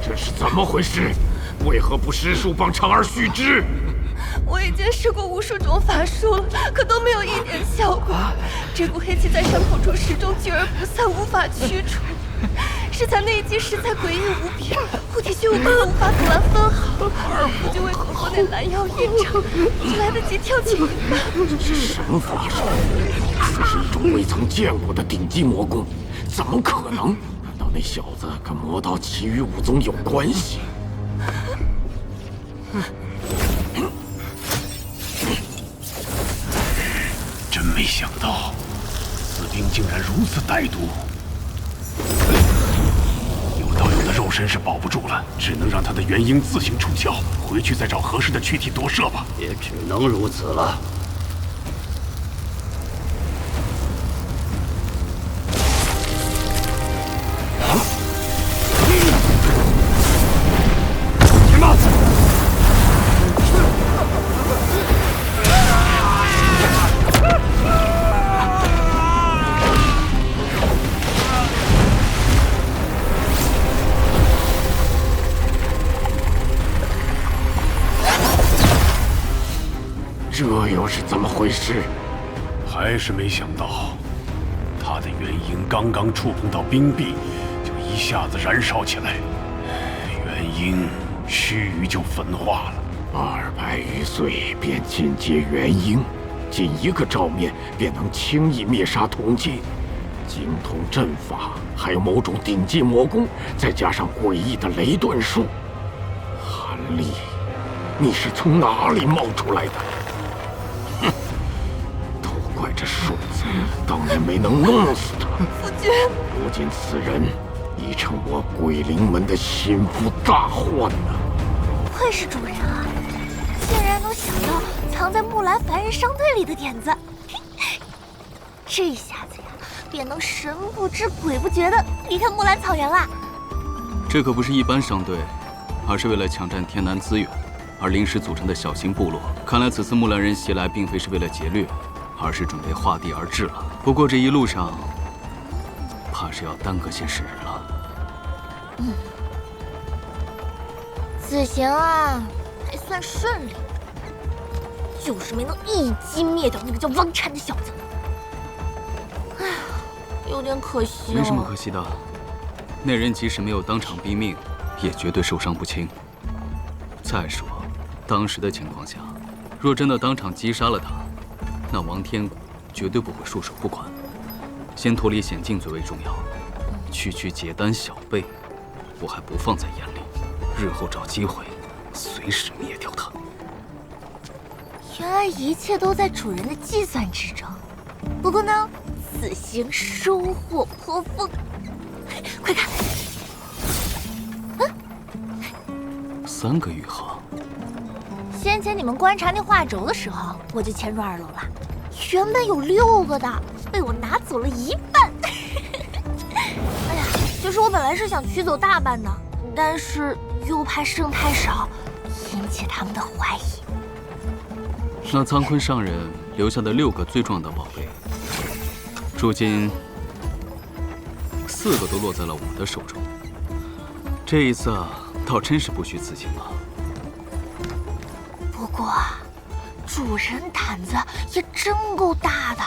这是怎么回事？为何不施术帮长儿续之？我已经试过无数种法术了，可都没有一点效果。这股黑气在伤口处始终聚而不散，无法驱除。是才那一击实在诡异无比，护体虚无根本无法阻拦分毫。夫君为口中那拦腰一掌，只来得及跳起一半。这是什么法术？这是一种未曾见过的顶级魔功，怎么可能？难道那小子跟魔道其余武宗有关系？真没想到，此兵竟然如此歹毒。有道友的肉身是保不住了，只能让他的元婴自行出窍，回去再找合适的躯体夺舍吧。也只能如此了。天马！这又是怎么回事？还是没想到，他的元婴刚刚触碰到冰壁，就一下子燃烧起来，元婴须臾就焚化了。200余岁便进阶元婴，仅一个照面便能轻易灭杀同阶，精通阵法，还有某种顶级魔功，再加上诡异的雷遁术。韩立，你是从哪里冒出来的？怪这顺子当年没能弄死他。夫君，如今此人已成我鬼灵门的心腹大患呢。不愧是主人啊，竟然能想到藏在木兰凡人商队里的点子。这一下子呀，便能神不知鬼不觉的离开木兰草原啦。这可不是一般商队，而是为了抢占天南资源而临时组成的小型部落。看来此次木兰人袭来，并非是为了劫掠，而是准备划地而治了。不过这一路上，怕是要耽搁些时日了。此行啊，还算顺利，就是没能一击灭掉那个叫汪禅的小子。哎呀，有点可惜。没什么可惜的，那人即使没有当场毙命，也绝对受伤不轻。再说，当时的情况下，若真的当场击杀了他，那王天谷绝对不会束手不管，先脱离险境最为重要。区结丹小辈，我还不放在眼里，日后找机会，随时灭掉他。原来一切都在主人的计算之中。不过呢，此行收获颇丰。快看，3个玉盒。先前你们观察那画轴的时候，我就潜入2楼了。原本有6个的，被我拿走了1半。哎呀，就是我本来是想取走大半的，但是又怕剩太少，引起他们的怀疑。那苍坤上人留下的6个最重要的宝贝，如今4个都落在了我的手中。这一次倒真是不虚此行了。不过，主人胆子也真够大的，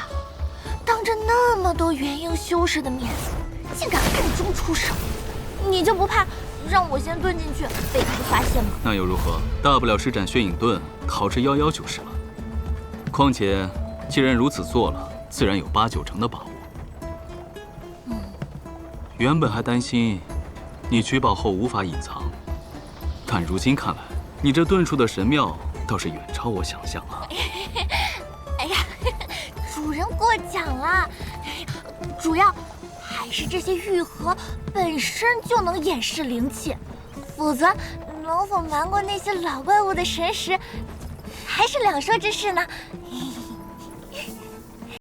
当着那么多元婴修士的面子，竟敢暗中出手。你就不怕让我先蹲进去被他们发现吗？那又如何？大不了施展血影盾，逃之夭夭就是了。况且，既然如此做了，自然有8、9成的把握。原本还担心你取宝后无法隐藏，但如今看来，你这遁术的神妙倒是远超我想象啊！哎呀，主人过奖了，主要还是这些玉盒本身就能掩饰灵气，否则能否瞒过那些老怪物的神识，还是两说之事呢。